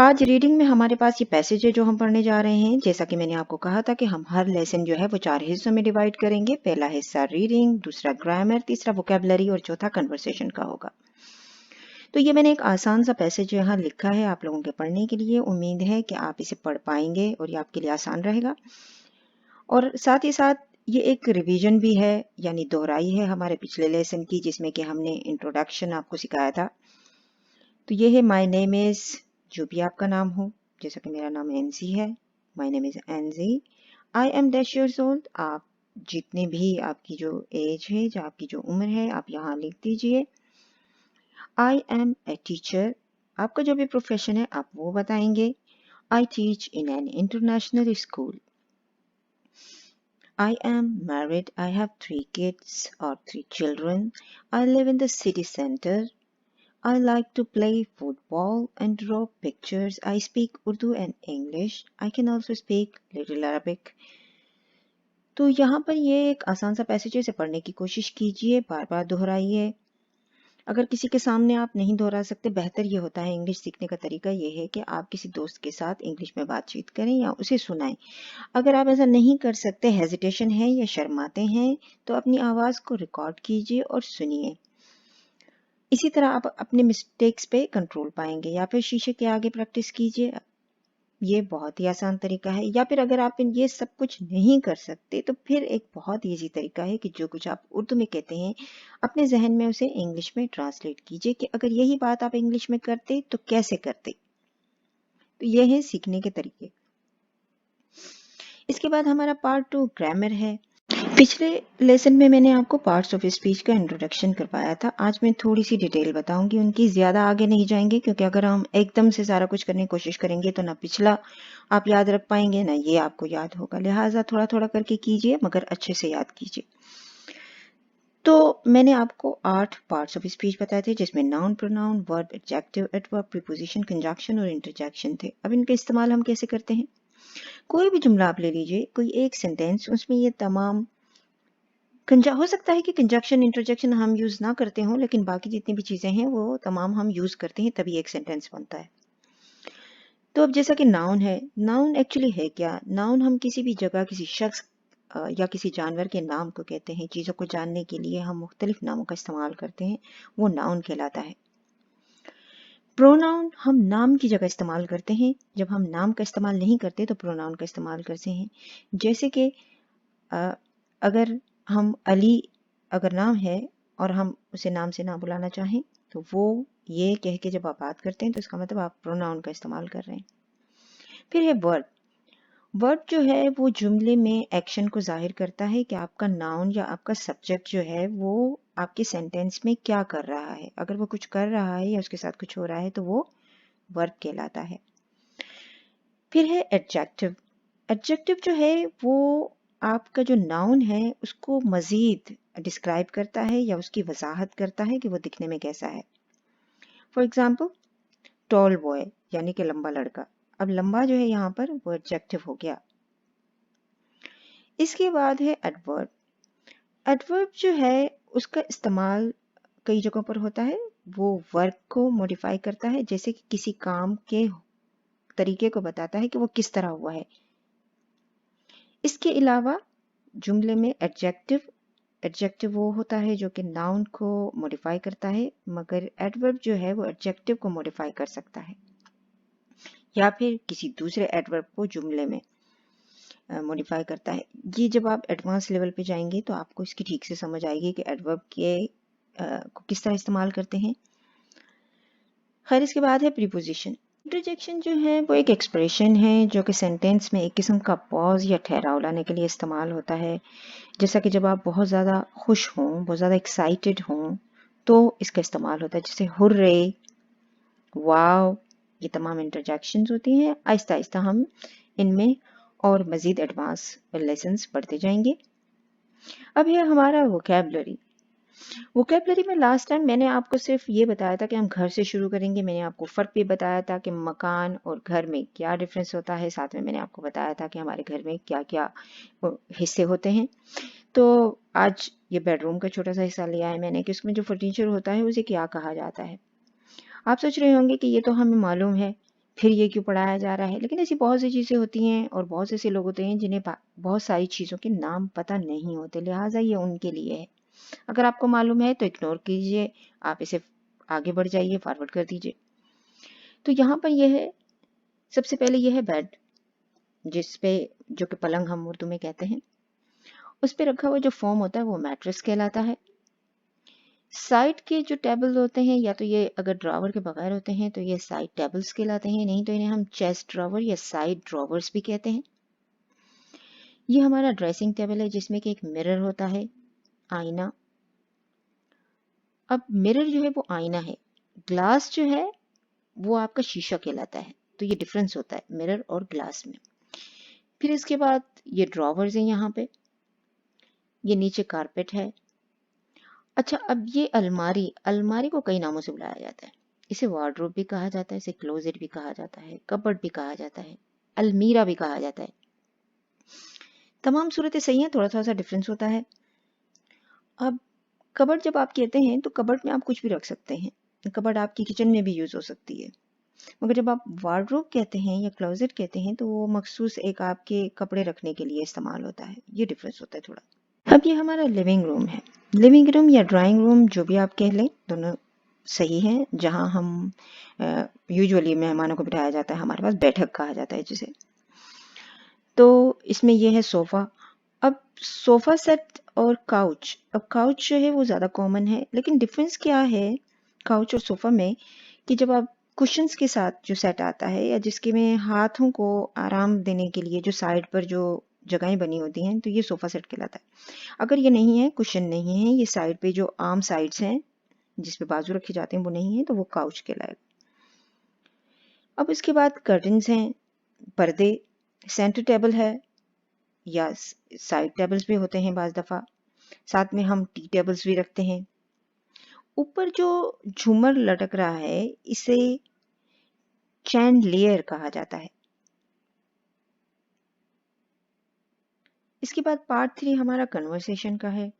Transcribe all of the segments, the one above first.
आज रीडिंग में हमारे पास ये पैसेज है जो हम पढ़ने जा रहे हैं। जैसा कि मैंने आपको कहा था कि हम हर लेसन जो है वो 4 हिस्सों में डिवाइड करेंगे। पहला हिस्सा रीडिंग, दूसरा ग्रामर, तीसरा वोकैबुलरी और चौथा कन्वर्सेशन का होगा। तो ये मैंने एक आसान सा पैसेज यहाँ लिखा है आप लोगों के पढ़ने के लिए। उम्मीद है कि आप इसे पढ़ पाएंगे और ये आपके लिए आसान रहेगा। और साथ ही साथ ये एक रिवीजन भी है, यानी दोहराई है हमारे पिछले लेसन की, जिसमें कि हमने इंट्रोडक्शन आपको सिखाया था। तो ये है माय नेम इज, जो भी आपका नाम हो, जैसा कि मेरा नाम एनजी है। माय नेम इज एनजी, I am dash years old. आप जितने भी आपकी जो एज है, जो आपकी जो उम्र है, आप यहाँ लिख दीजिए। आई एम ए टीचर, आपका जो भी प्रोफेशन है आप वो बताएंगे। I teach in an international school. I am married. I have 3 kids or 3 children. I live in the city center. I like to play football and draw pictures. I speak Urdu and English. I can also speak little Arabic. तो यहाँ पर ये एक आसान सा passage है, इसे पढ़ने की कोशिश कीजिए, बार बार दोहराइए। अगर किसी के सामने आप नहीं दोहरा सकते, बेहतर ये होता है, इंग्लिश सीखने का तरीका ये है कि आप किसी दोस्त के साथ इंग्लिश में बातचीत करें या उसे सुनाएं। अगर आप ऐसा नहीं कर सकते, हेजिटेशन है या शर्माते हैं, तो अपनी आवाज़ को रिकॉर्ड कीजिए और सुनिए। इसी तरह आप अपने मिस्टेक्स पे कंट्रोल पाएंगे। या फिर शीशे के आगे प्रैक्टिस कीजिए, ये बहुत ही आसान तरीका है। या फिर अगर आप ये सब कुछ नहीं कर सकते, तो फिर एक बहुत ईजी तरीका है कि जो कुछ आप उर्दू में कहते हैं, अपने जहन में उसे इंग्लिश में ट्रांसलेट कीजिए कि अगर यही बात आप इंग्लिश में करते तो कैसे करते। तो ये है सीखने के तरीके। इसके बाद हमारा पार्ट 2 ग्रामर है। पिछले लेसन में मैंने आपको पार्ट्स ऑफ स्पीच का इंट्रोडक्शन करवाया था। आज मैं थोड़ी सी डिटेल बताऊंगी, उनकी ज़्यादा आगे नहीं जाएंगे, क्योंकि अगर हम एकदम से सारा कुछ करने की कोशिश करेंगे तो ना पिछला आप याद रख पाएंगे, ना ये आपको याद होगा। लिहाजा थोड़ा थोड़ा करके कीजिए, मगर अच्छे से याद कीजिए। तो मैंने आपको 8 पार्ट्स ऑफ स्पीच बताए थे, जिसमें noun, pronoun, verb, adjective, adverb, preposition, conjunction और इंटरजेक्शन थे। अब इनका इस्तेमाल हम कैसे करते हैं? कोई भी जुमला आप ले लीजिए, कोई एक सेंटेंस, उसमें ये तमाम हो सकता है कि कंजक्शन इंटरजेक्शन हम यूज़ ना करते हों, लेकिन बाकी जितनी भी चीज़ें हैं वो तमाम हम यूज़ करते हैं, तभी एक सेंटेंस बनता है। तो अब जैसा कि नाउन है, नाउन एक्चुअली है क्या? नाउन हम किसी भी जगह, किसी शख्स या किसी जानवर के नाम को कहते हैं। चीज़ों को जानने के लिए हम मुख्तलिफ नामों का इस्तेमाल करते हैं, वो नाउन कहलाता है। प्रोनाउन हम नाम की जगह इस्तेमाल करते हैं। जब हम नाम का इस्तेमाल नहीं करते तो प्रोनाउन का इस्तेमाल करते हैं। जैसे कि अगर हम अली अगर नाम है और हम उसे नाम से ना बुलाना चाहें, तो वो ये कह के जब आप बात करते हैं तो इसका मतलब आप प्रोनाउन का इस्तेमाल कर रहे हैं। फिर है वर्ब। वर्ब जो है वो जुमले में एक्शन को जाहिर करता है कि आपका नाउन या आपका सब्जेक्ट जो है वो आपके सेंटेंस में क्या कर रहा है। अगर वो कुछ कर रहा है या उसके साथ कुछ हो रहा है तो वो वर्ब कहलाता है। फिर है एडजेक्टिव। एडजेक्टिव जो है वो आपका जो नाउन है उसको मज़ीद डिस्क्राइब करता है या उसकी वजाहत करता है कि वो दिखने में कैसा है। फॉर एग्जाम्पल, टॉल बॉय यानी कि लंबा लड़का। अब लंबा जो है यहाँ पर वो एडजेक्टिव हो गया। इसके बाद है एडवर्ब। एडवर्ब जो है उसका इस्तेमाल कई जगहों पर होता है। वो वर्ब को मॉडिफाई करता है, जैसे कि किसी काम के तरीके को बताता है कि वो किस तरह हुआ है। इसके अलावा जुमले में एडजेक्टिव वो होता है जो कि नाउन को मॉडिफाई करता है, मगर एडवर्ब जो है वो एडजेक्टिव को मॉडिफाई कर सकता है या फिर किसी दूसरे एडवर्ब को जुमले में मॉडिफाई करता है। ये जब आप एडवांस लेवल पे जाएंगे तो आपको इसकी ठीक से समझ आएगी कि एडवर्ब के को किस तरह इस्तेमाल करते हैं। खैर, इसके बाद है प्रीपोजिशन। इंटरजेक्शन जो है वो एक एक्सप्रेशन है जो कि सेंटेंस में एक किस्म का पॉज या ठहराव लाने के लिए इस्तेमाल होता है। जैसा कि जब आप बहुत ज़्यादा खुश हों, बहुत ज़्यादा एक्साइटेड हों, तो इसका इस्तेमाल होता है। जैसे हुर्रे, वाव, ये तमाम इंटरजेक्शंस होती हैं। आहिस्ता आहिस्ता हम इनमें और मज़ीद एडवांस लेसन्स पढ़ते जाएंगे। अब है हमारा वोकैबुलरी। वोकैबुलरी में लास्ट टाइम मैंने आपको सिर्फ ये बताया था कि हम घर से शुरू करेंगे। मैंने आपको फ़र्क भी बताया था कि मकान और घर में क्या डिफरेंस होता है। साथ में मैंने आपको बताया था कि हमारे घर में क्या क्या हिस्से होते हैं। तो आज ये बेडरूम का छोटा सा हिस्सा लिया है मैंने कि उसमें जो फर्नीचर होता है उसे क्या कहा जाता है। आप सोच रहे होंगे कि ये तो हमें मालूम है, फिर ये क्यों पढ़ाया जा रहा है। लेकिन ऐसी बहुत सी चीज़ें होती हैं और बहुत से ऐसे लोग होते हैं जिन्हें बहुत सारी चीज़ों के नाम पता नहीं होते, लिहाजा ये उनके लिए है। अगर आपको मालूम है तो इग्नोर कीजिए, आप इसे आगे बढ़ जाइए, फॉरवर्ड कर दीजिए। तो यहाँ पर यह है, सबसे पहले यह है बेड, जिस पे, जो कि पलंग हम उर्दू में कहते हैं, उस पे रखा हुआ जो फॉर्म होता है वो मैट्रेस कहलाता है। साइड के जो टेबल होते हैं, या तो ये अगर ड्रॉवर के बगैर होते हैं तो ये साइड टेबल्स कहलाते हैं, नहीं तो इन्हें हम चेस्ट ड्रॉवर या साइड ड्रॉवर्स भी कहते हैं। ये हमारा ड्रेसिंग टेबल है जिसमें कि एक मिरर होता है, आईना। अब मिरर जो है वो आईना है, ग्लास जो है वो आपका शीशा कहलाता है। तो ये डिफरेंस होता है मिरर और ग्लास में। फिर इसके बाद ये ड्रॉवर्स हैं यहाँ पे, ये नीचे कारपेट है। अच्छा, अब ये अलमारी, अलमारी को कई नामों से बुलाया जाता है। इसे वार्डरोब भी कहा जाता है, इसे क्लोजेट भी कहा जाता है, कबर्ड भी कहा जाता है, अलमीरा भी कहा जाता है। तमाम सूरतें सही हैं, थोड़ा थोड़ा सा डिफरेंस होता है। अब कबर्ड जब आप कहते हैं तो कबर्ड में आप कुछ भी रख सकते हैं, कबर्ड आपकी किचन में भी यूज हो सकती है। मगर जब आप वार्डरोब कहते हैं या क्लोजेट कहते हैं तो वो मखसूस एक आपके कपड़े रखने के लिए इस्तेमाल होता है। ये डिफरेंस होता है थोड़ा। अब ये हमारा लिविंग रूम है। लिविंग रूम या ड्राइंग रूम, जो भी आप कह लें, दोनों सही है। जहाँ हम यूजुअली मेहमानों को बिठाया जाता है, हमारे पास बैठक कहा जाता है जिसे। तो इसमें यह है सोफ़ा। अब सोफ़ा सेट और काउच, अब काउच जो है वो ज़्यादा कॉमन है, लेकिन डिफरेंस क्या है काउच और सोफ़ा में, कि जब आप कुशन्स के साथ जो सेट आता है, या जिसके में हाथों को आराम देने के लिए जो साइड पर जो जगहें बनी होती हैं, तो ये सोफ़ा सेट कहलाता है। अगर ये नहीं है, कुशन नहीं है, ये साइड पे जो आर्म साइड्स हैं जिस पे बाजू रखे जाते हैं वो नहीं है, तो वो काउच कहलाएगा। अब इसके बाद कर्टन्स हैं, पर्दे, सेंटर टेबल है, या साइड टेबल्स भी होते हैं बाज दफ़ा, साथ में हम टी टेबल्स भी रखते हैं। ऊपर जो झूमर लटक रहा है इसे चैंडलियर कहा जाता है। इसके बाद पार्ट 3 हमारा कन्वर्सेशन का है।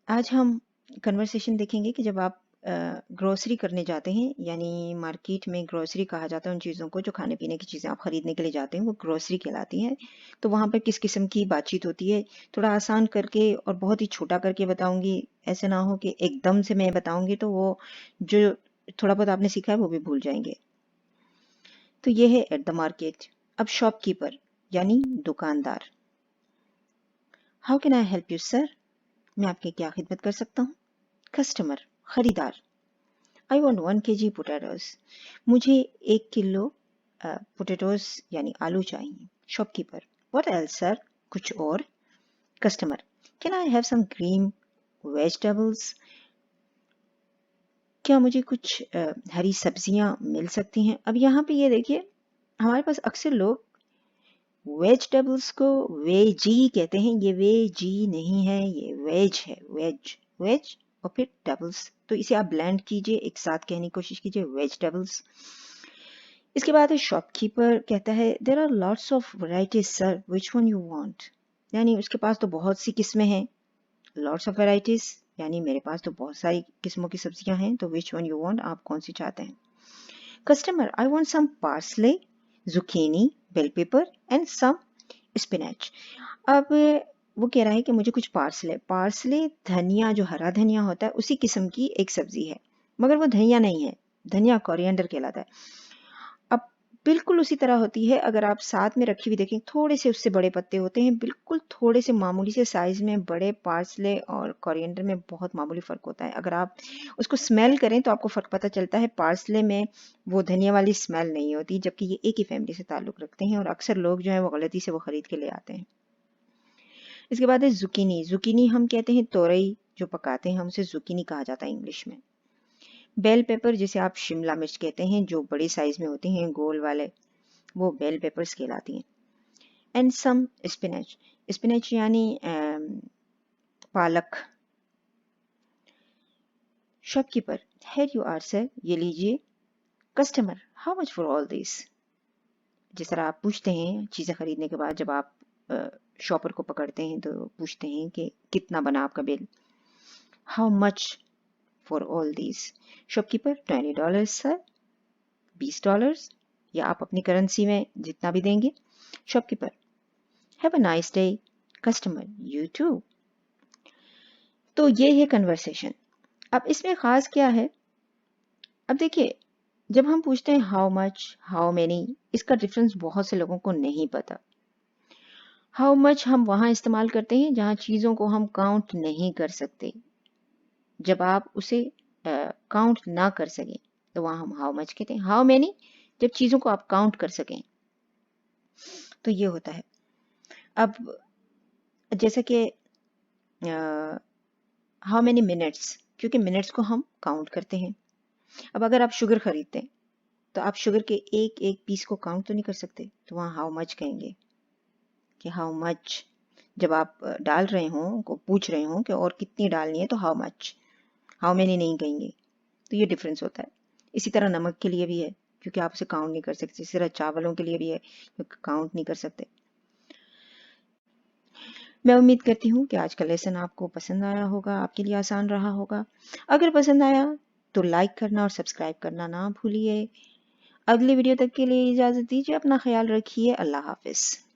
आज हम कन्वर्सेशन देखेंगे कि जब आप ग्रोसरी करने जाते हैं, यानी मार्केट में ग्रोसरी कहा जाता है उन चीज़ों को जो खाने पीने की चीज़ें आप खरीदने के लिए जाते हैं, वो ग्रोसरी कहलाती हैं। तो वहाँ पर किस किस्म की बातचीत होती है, थोड़ा आसान करके और बहुत ही छोटा करके बताऊंगी। ऐसे ना हो कि एकदम से मैं बताऊंगी तो वो जो थोड़ा बहुत आपने सीखा है वो भी भूल जाएंगे। तो ये है एट द मार्केट। अब शॉपकीपर यानी दुकानदार। How can I help you sir, मैं आपकी क्या खिदमत कर सकता हूँ। कस्टमर, खरीदार। आई वॉन्ट 1 kg पोटैटोज, मुझे 1 किलो पोटैटोज यानी आलू चाहिए। शॉपकीपर, व्हाट एल्स सर, कुछ और। Customer, can I have some green vegetables, क्या मुझे कुछ हरी सब्जियां मिल सकती हैं। अब यहाँ पे ये देखिए, हमारे पास अक्सर लोग वेजिटेबल्स को वेजी कहते हैं, ये वेजी नहीं है, ये वेज है, वेज वेज और फिर टेबल्स। तो इसे आप ब्लेंड कीजिए, एक साथ कहने की कोशिश कीजिए, वेजिटेबल्स। इसके बाद शॉपकीपर कहता है there are lots of varieties sir, which one you want, यानी उसके पास तो बहुत सी किस्में हैं। लॉट्स ऑफ वैरायटीज यानी मेरे पास तो बहुत सारी किस्मों की सब्जियां हैं, तो व्हिच वन यू वांट, आप कौन सी चाहते हैं। Customer, I want some parsley, zucchini, bell pepper and some spinach। अब वो कह रहा है कि मुझे कुछ पार्सले, पार्सले धनिया, जो हरा धनिया होता है उसी किस्म की एक सब्जी है, मगर वो धनिया नहीं है, धनिया कोरिएंडर कहलाता है। अब बिल्कुल उसी तरह होती है, अगर आप साथ में रखी हुई देखें, थोड़े से उससे बड़े पत्ते होते हैं, बिल्कुल थोड़े से मामूली से साइज में बड़े पार्सले और कोरिएंडर में बहुत मामूली फ़र्क होता है। अगर आप उसको स्मेल करें तो आपको फ़र्क पता चलता है, पार्सले में वो धनिया वाली स्मेल नहीं होती, जबकि ये एक ही फैमिली से ताल्लुक़ रखते हैं और अक्सर लोग जो हैं वो गलती से वो ख़रीद के ले आते हैं। इसके बाद है ज़ुकीनी। ज़ुकीनी हम कहते हैं तोरई जो पकाते हैं, हम उसे ज़ुकीनी कहा जाता है इंग्लिश में। बेल पेपर, जिसे आप शिमला मिर्च कहते हैं, जो बड़ी साइज में होती हैं गोल वाले, वो बेल पेपर्स कहलाती हैं। एंड सम स्पिनच, स्पिनच यानी पालक। Shopkeeper, here you are sir, ये लीजिए। Customer, how much for all this, जिस तरह आप पूछते हैं चीज़ें खरीदने के बाद, जब आप शॉपर को पकड़ते हैं तो पूछते हैं कि कितना बना आपका bill. How much for all this. Shopkeeper, $20 sir. $20 या आप अपनी करेंसी में जितना भी देंगे। Shopkeeper, have a nice day. Customer, you too. तो ये है कन्वर्सेशन। अब इसमें खास क्या है, अब देखिए जब हम पूछते हैं हाउ मच, हाउ मेनी, इसका डिफरेंस बहुत से लोगों को नहीं पता। हाउ मच हम वहां इस्तेमाल करते हैं जहां चीजों को हम काउंट नहीं कर सकते। जब आप उसे काउंट ना कर सकें तो वहां हम हाउ मच कहते हैं। हाउ मेनी जब चीजों को आप काउंट कर सकें। तो ये होता है। अब जैसे कि हाउ मेनी मिनट्स, क्योंकि मिनट्स को हम काउंट करते हैं। अब अगर आप शुगर खरीदते हैं तो आप शुगर के एक एक पीस को काउंट तो नहीं कर सकते, तो वहाँ हाउ मच कहेंगे कि हाउ मच। जब आप डाल रहे हो, को पूछ रहे हो कि और कितनी डालनी है, तो हाउ मच, हाउ मेनी नहीं कहेंगे। तो ये डिफरेंस होता है। इसी तरह नमक के लिए भी है, क्योंकि आप उसे काउंट नहीं कर सकते। इसी तरह चावलों के लिए भी है, क्योंकि काउंट नहीं कर सकते। मैं उम्मीद करती हूँ कि आज का लेसन आपको पसंद आया होगा, आपके लिए आसान रहा होगा। अगर पसंद आया तो लाइक करना और सब्सक्राइब करना ना भूलिए। अगली वीडियो तक के लिए इजाज़त दीजिए। अपना ख्याल रखिए। अल्लाह हाफ़िज़।